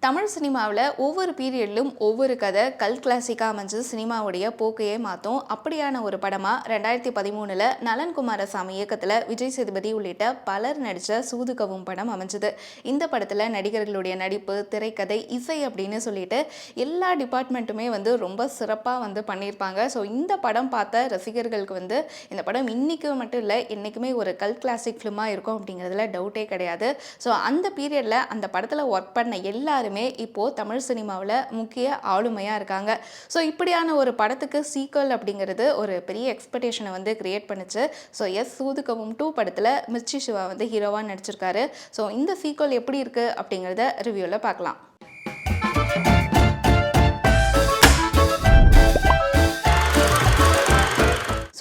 தமிழ் சினிமாவில் ஒவ்வொரு பீரியட்லும் ஒவ்வொரு கதை கல் கிளாசிக்காக அமைஞ்சு சினிமாவுடைய போக்கையே மாற்றும். அப்படியான ஒரு படமாக 2013 நலன் குமாரசாமி இயக்கத்தில் விஜய் சேதுபதி உள்ளிட்ட பலர் நடித்த சூதுகவும் படம் அமைஞ்சது. இந்த படத்தில் நடிகர்களுடைய நடிப்பு, திரைக்கதை, இசை அப்படின்னு சொல்லிட்டு எல்லா டிபார்ட்மெண்ட்டுமே ரொம்ப சிறப்பாக பண்ணியிருப்பாங்க. ஸோ இந்த படம் பார்த்த ரசிகர்களுக்கு இந்த படம் இன்றைக்கு மட்டும் இல்லை, என்றைக்குமே ஒரு கல் கிளாசிக் ஃபிலிமாக இருக்கும் அப்படிங்கிறதுல டவுட்டே கிடையாது. ஸோ அந்த பீரியடில் அந்த படத்தில் ஒர்க் பண்ண எல்லாரும் இப்போ தமிழ் சினிமாவில் முக்கிய ஆளுமையாக இருக்காங்க. ஸோ இப்படியான ஒரு படத்துக்கு சீக்வல் அப்படிங்கிறது ஒரு பெரிய எக்ஸ்பெக்டேஷனை கிரியேட் பண்ணுச்சு. ஸோ சூதுகவும் 2 படத்தில் மிர்ச்சி சிவா ஹீரோவாக நடிச்சிருக்காரு. ஸோ இந்த சீக்வல் எப்படி இருக்குது அப்படிங்கிறத ரிவ்யூவில் பார்க்கலாம்.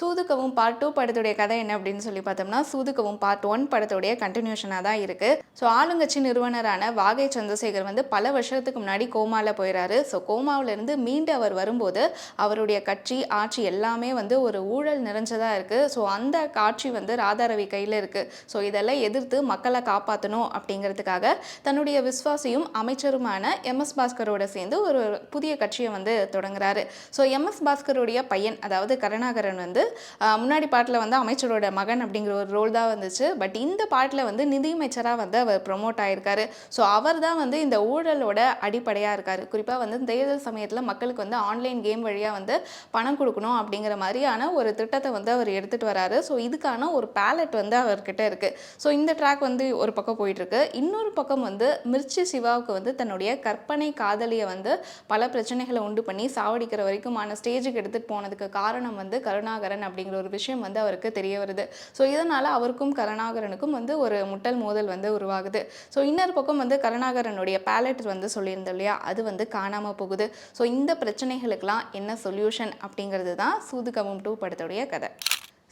சூதுகவும் பார்ட் 2 படத்துடைய கதை என்ன அப்படின்னு சொல்லி பார்த்தோம்னா, சூதுகவும் பார்ட் 1 படத்துடைய கண்டினியூஷனாக தான் இருக்குது. ஸோ ஆளுங்கட்சி நிறுவனரான வாகை சந்திரசேகர் பல வருஷத்துக்கு முன்னாடி கோமாவில் போயிறாரு. ஸோ கோமாவிலிருந்து மீண்டு அவர் வரும்போது அவருடைய கட்சி, ஆட்சி எல்லாமே ஒரு ஊழல் நிறைஞ்சதாக இருக்குது. ஸோ அந்த ஆட்சி ராதாரவி கையில் இருக்குது. ஸோ இதெல்லாம் எதிர்த்து மக்களை காப்பாற்றணும் அப்படிங்கிறதுக்காக தன்னுடைய விஸ்வாசியும் அமைச்சருமான MS பாஸ்கரோட சேர்ந்து ஒரு புதிய கட்சியை தொடங்குறாரு. ஸோ MS பாஸ்கருடைய பையன், அதாவது கருணாகரன் முன்னாடி பாட்டில் அமைச்சரோட மகன் அப்படிங்கிற ஒரு ரோல் தான் வந்துச்சு. பட் இந்த பாட்டில் நிதியமைச்சராக அவர் ப்ரொமோட் ஆகியிருக்காரு. ஸோ அவர் தான் இந்த ஊழலோட அடிப்படையாக இருக்கார். குறிப்பாக தேர்தல் சமயத்தில் மக்களுக்கு ஆன்லைன் கேம் வழியாக பணம் கொடுக்கணும் அப்படிங்கிற மாதிரியான ஒரு திட்டத்தை அவர் எடுத்துகிட்டு வராரு. ஸோ இதுக்கான ஒரு பேலட் அவர்கிட்ட இருக்குது. ஸோ இந்த ட்ராக் ஒரு பக்கம் போயிட்டுருக்கு. இன்னொரு பக்கம் மிர்ச்சி சிவாவுக்கு தன்னுடைய கற்பனை காதலியை பல பிரச்சனைகளை உண்டு பண்ணி சாவடிக்கிற வரைக்குமான ஸ்டேஜுக்கு எடுத்துகிட்டு போனதுக்கு காரணம் கருணாகரன் அப்படிங்கிற ஒரு விஷயம் அவருக்கு தெரிய வருது. ஸோ இதனால் அவருக்கும் கருணாகரனுக்கும் ஒரு முட்டல் மோதல் உருவாகுது. ஸோ இன்னொரு பக்கம் கருணாகரனுடைய பேலட் சொல்லியிருந்தோம் இல்லையா, அது காணாமல் போகுது. ஸோ இந்த பிரச்சனைகளுக்கெல்லாம் என்ன சொல்யூஷன் அப்படிங்கிறது தான் சூதுகவும் 2 படத்துடைய கதை.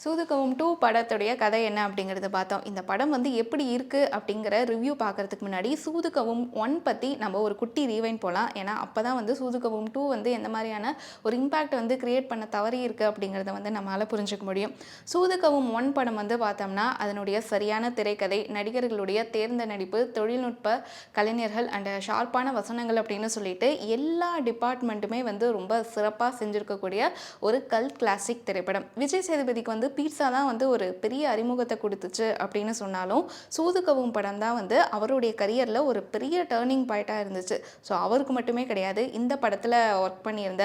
சூதுகவும் 2 படத்துடைய கதை என்ன அப்படிங்கிறத பார்த்தோம். இந்த படம் எப்படி இருக்குது அப்படிங்கிற ரிவ்யூ பார்க்குறதுக்கு முன்னாடி சூதுகவும் 1 பற்றி நம்ம ஒரு குட்டி ரீவைண்ட் போகலாம். ஏன்னா அப்போ தான் சூதுகவும் 2 எந்த மாதிரியான ஒரு இம்பேக்ட் கிரியேட் பண்ண தவறி இருக்குது அப்படிங்கிறத நம்மளால் புரிஞ்சுக்க முடியும். சூதுகவும் 1 படம் பார்த்தோம்னா அதனுடைய சரியான திரைக்கதை, நடிகர்களுடைய தேர்ந்த நடிப்பு, தொழில்நுட்ப கலைஞர்கள் அண்ட் ஷார்ப்பான வசனங்கள் அப்படின்னு சொல்லிட்டு எல்லா டிபார்ட்மெண்ட்டுமே ரொம்ப சிறப்பாக செஞ்சுருக்கக்கூடிய ஒரு கல் கிளாசிக் திரைப்படம். விஜய் சேதுபதிக்கு பீட்சா தான் ஒரு பெரிய அறிமுகத்தை கொடுத்துச்சு அப்படின்னு சொன்னாலும் சூதுகவும் படம் தான் அவருடைய கரியரில் ஒரு பெரிய டேர்னிங் பாயிண்டாக இருந்துச்சு. ஸோ அவருக்கு மட்டுமே கிடையாது, இந்த படத்தில் ஒர்க் பண்ணியிருந்த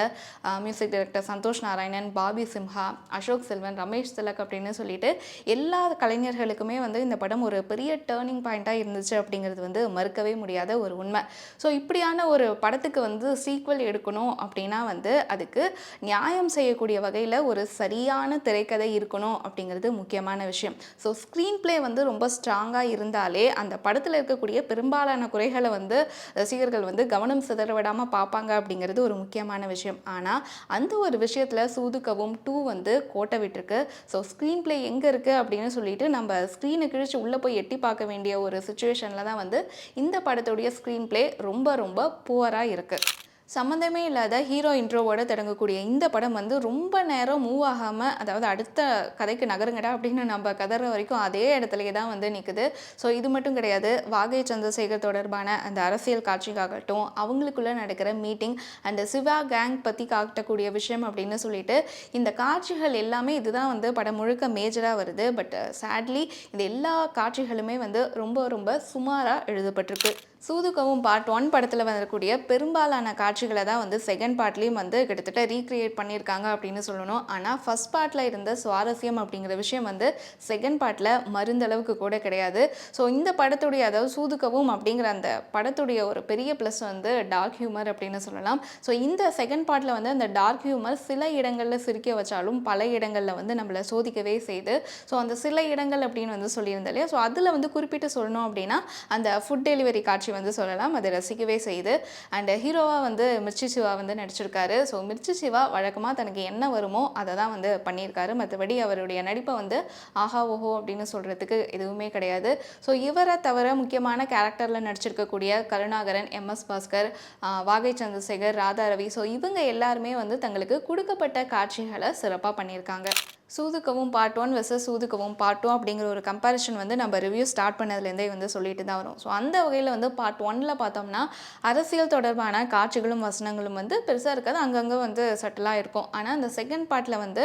மியூசிக் டைரக்டர் சந்தோஷ் நாராயணன், பாபி சிம்ஹா, அசோக் செல்வன், ரமேஷ் திலக் அப்படின்னு சொல்லிட்டு எல்லா கலைஞர்களுக்குமே இந்த படம் ஒரு பெரிய டேர்னிங் பாயிண்டாக இருந்துச்சு அப்படிங்கிறது மறுக்கவே முடியாத ஒரு உண்மை. ஸோ இப்படியான ஒரு படத்துக்கு சீக்வல் எடுக்கணும் அப்படின்னா அதுக்கு நியாயம் செய்யக்கூடிய வகையில் ஒரு சரியான திரைக்கதை இருக்கணும் அப்படிங்கிறது முக்கியமான விஷயம். ஸோ ஸ்க்ரீன் பிளே ரொம்ப ஸ்ட்ராங்காக இருந்தாலே அந்த படத்தில் இருக்கக்கூடிய பெரும்பாலான குறைகளை ரசிகர்கள் கவனம் சிதற விடாமல் பார்ப்பாங்க அப்படிங்கிறது ஒரு முக்கியமான விஷயம். ஆனால் அந்த ஒரு விஷயத்தில் சூதுகவும் 2 கோட்டை விட்டுருக்கு. ஸோ ஸ்க்ரீன் பிளே எங்கே இருக்குது அப்படின்னு சொல்லிட்டு நம்ம ஸ்க்ரீனை கிழிச்சு உள்ளே போய் எட்டி பார்க்க வேண்டிய ஒரு சுச்சுவேஷனில் தான் இந்த படத்துடைய ஸ்க்ரீன் பிளே ரொம்ப புவராக இருக்குது. சம்மந்தமே இல்லாத ஹீரோ இன்ட்ரோவோட தொடங்கக்கூடிய இந்த படம் ரொம்ப நேரம் மூவ் ஆகாமல், அதாவது அடுத்த கதைக்கு நகருங்கடா அப்படின்னு நம்ம கதற வரைக்கும் அதே இடத்துலையே தான் நிற்குது. ஸோ இது மட்டும் கிடையாது, வாகை சந்திரசேகர் தொடர்பான அந்த அரசியல் காட்சிக்காகட்டும், அவங்களுக்குள்ளே நடக்கிற மீட்டிங் அண்ட் சிவா கேங் பற்றி காட்டக்கூடிய விஷயம் அப்படின்னு சொல்லிட்டு இந்த காட்சிகள் எல்லாமே இதுதான் படம் முழுக்க மேஜராக வருது. பட் சேட்லி இந்த எல்லா காட்சிகளுமே ரொம்ப சுமாராக எழுதப்பட்டிருக்கு. சூதுகவும் பார்ட் 1 படத்தில் வரக்கூடிய பெரும்பாலான காட்சிகளை தான் செகண்ட் பார்ட்லேயும் கிட்டத்தட்ட ரீக்ரியேட் பண்ணியிருக்காங்க அப்படின்னு சொல்லணும். ஆனால் ஃபர்ஸ்ட் பார்ட்டில் இருந்த சுவாரஸ்யம் அப்படிங்கிற விஷயம் செகண்ட் பார்ட்டில் மருந்தளவுக்கு கூட கிடையாது. ஸோ இந்த படத்துடைய, அதாவது சூதுகவும் அப்படிங்கிற அந்த படத்துடைய ஒரு பெரிய ப்ளஸ் டார்க் ஹியூமர் அப்படின்னு சொல்லலாம். ஸோ இந்த செகண்ட் பார்ட்டில் அந்த டார்க் ஹியூமர் சில இடங்களில் சிரிக்க வச்சாலும் பல இடங்களில் நம்மளை சோதிக்கவே செய்து. ஸோ அந்த சில இடங்கள் அப்படின்னு சொல்லியிருந்தேன் இல்லையா, ஸோ அதில் குறிப்பிட்டு சொல்லணும் அப்படின்னா அந்த ஃபுட் டெலிவரி காட்சி சொல்லலாம், அதை ரசிக்கவே செய்யுது. அண்ட் ஹீரோவாக மிர்ச்சி சிவா நடிச்சிருக்காரு. ஸோ மிர்ச்சி சிவா வழக்கமாக தனக்கு என்ன வருமோ அதை தான் பண்ணியிருக்காரு. மற்றபடி அவருடைய நடிப்பை ஆஹா ஓஹோ அப்படின்னு சொல்கிறதுக்கு எதுவுமே கிடையாது. ஸோ இவரை தவிர முக்கியமான கேரக்டரில் நடிச்சிருக்கக்கூடிய கருணாகரன், MS பாஸ்கர், வாகை சந்திரசேகர், ராதாரவி, ஸோ இவங்க எல்லாருமே தங்களுக்கு கொடுக்கப்பட்ட காட்சிகளை சிறப்பாக பண்ணியிருக்காங்க. சூதுக்கவும் பார்ட் 1 வெர்சஸ் சூதுக்கவும் பார்ட் 2 அப்படிங்கிற ஒரு கம்பேரிஷன் வந்து நம்ம ரிவ்யூ ஸ்டார்ட் பண்ணதுலேருந்தே வந்து சொல்லிட்டு தான் வரும். ஸோ அந்த வகையில் வந்து பார்ட் 1ல் பார்த்தோம்னா அரசியல் தொடர்பான காட்சிகளும் வசனங்களும் வந்து பெருசாக இருக்காது, அங்கங்கே வந்து சட்டலாக இருக்கும். ஆனால் அந்த செகண்ட் பார்ட்டில் வந்து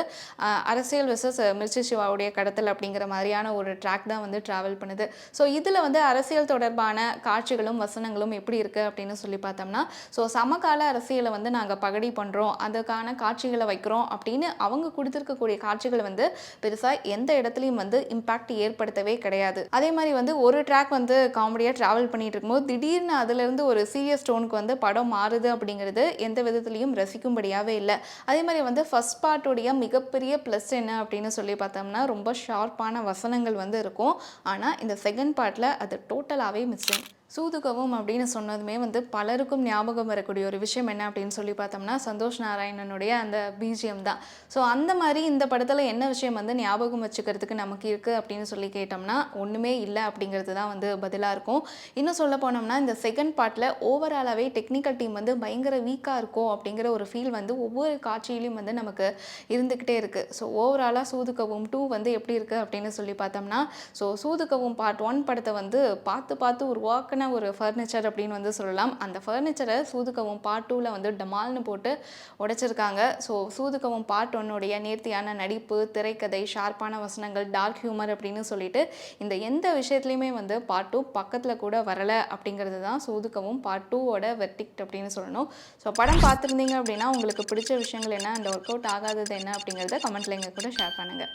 அரசியல் வெர்சஸ் மிர்ச்சி சிவாவுடைய கடத்தல் அப்படிங்கிற மாதிரியான ஒரு ட்ராக் தான் வந்து ட்ராவல் பண்ணுது. ஸோ இதில் வந்து அரசியல் தொடர்பான காட்சிகளும் வசனங்களும் எப்படி இருக்குது அப்படின்னு சொல்லி பார்த்தோம்னா, ஸோ சமகால அரசியலை வந்து நாங்கள் பகடி பண்ணுறோம், அதுக்கான காட்சிகளை வைக்கிறோம் அப்படின்னு அவங்க கொடுத்துருக்கக்கூடிய காட்சிகள் வந்து பெருசா எந்த இடத்துலையும் வந்து இம்பாக்ட் ஏற்படுத்தவே கிடையாது. அதே மாதிரி வந்து ஒரு ட்ராக் வந்து காமெடியா டிராவல் பண்ணிட்டு இருக்கும்போது திடீர்னு அதுல இருந்து ஒரு சீரியஸ் டோனுக்கு வந்து படம் மாறுது அப்படிங்கிறது எந்த விதத்திலையும் ரசிக்கும்படியாவே இல்லை. அதே மாதிரி வந்து ஃபர்ஸ்ட் பார்ட்டுடைய மிகப்பெரிய ப்ளஸ் என்ன அப்படின்னு சொல்லி பார்த்தோம்னா ரொம்ப ஷார்ப்பான வசனங்கள் வந்து இருக்கும். ஆனால் இந்த செகண்ட் பார்ட்டில் அது டோட்டலாகவே மிஸ்ஸிங். சூதுகவும் அப்படின்னு சொன்னதுமே வந்து பலருக்கும் ஞாபகம் வரக்கூடிய ஒரு விஷயம் என்ன அப்படின்னு சொல்லி பார்த்தோம்னா சந்தோஷ் நாராயணனுடைய அந்த பிஜிஎம் தான். ஸோ அந்த மாதிரி இந்த படத்தில் என்ன விஷயம் வந்து ஞாபகம் வச்சுக்கிறதுக்கு நமக்கு இருக்குது அப்படின்னு சொல்லி கேட்டோம்னா ஒன்றுமே இல்லை அப்படிங்கிறது தான் வந்து பதிலாக இருக்கும். இன்னும் சொல்ல போனோம்னா இந்த செகண்ட் பார்ட்டில் ஓவராலாகவே டெக்னிக்கல் டீம் வந்து பயங்கர வீக்காக இருக்கும் அப்படிங்கிற ஒரு ஃபீல் வந்து ஒவ்வொரு காட்சியிலையும் வந்து நமக்கு இருந்துக்கிட்டே இருக்குது. ஸோ ஓவராலாக சூதுகவும் 2 வந்து எப்படி இருக்குது அப்படின்னு சொல்லி பார்த்தோம்னா, ஸோ சூதுகவும் பார்ட் 1 படத்தை வந்து பார்த்து உருவாக்க ஒரு ஃபர்னிச்சர் அப்படின்னு வந்து சொல்லலாம். அந்த ஃபர்னிச்சரை சூதுகவும் பார்ட் 2ல வந்து டமால்னு போட்டு உடைச்சிருக்காங்க. ஸோ சூதுகவும் பார்ட் 1உடைய நேர்த்தியான நடிப்பு, திரைக்கதை, ஷார்ப்பான வசனங்கள், டார்க் ஹியூமர் அப்படின்னு சொல்லிட்டு இந்த எந்த விஷயத்துலையுமே வந்து பார்ட் 2 பக்கத்தில் கூட வரலை அப்படிங்கிறது தான் சூதுகவும் பார்ட் 2ஓட வெர்டிக்ட் அப்படின்னு சொல்லணும். ஸோ படம் பார்த்துருந்தீங்க அப்படின்னா உங்களுக்கு பிடிச்ச விஷயங்கள் என்ன, அந்த ஒர்க் அவுட் ஆகாதது என்ன அப்படிங்கிறத கமெண்ட்ல எங்க கூட ஷேர் பண்ணுங்கள்.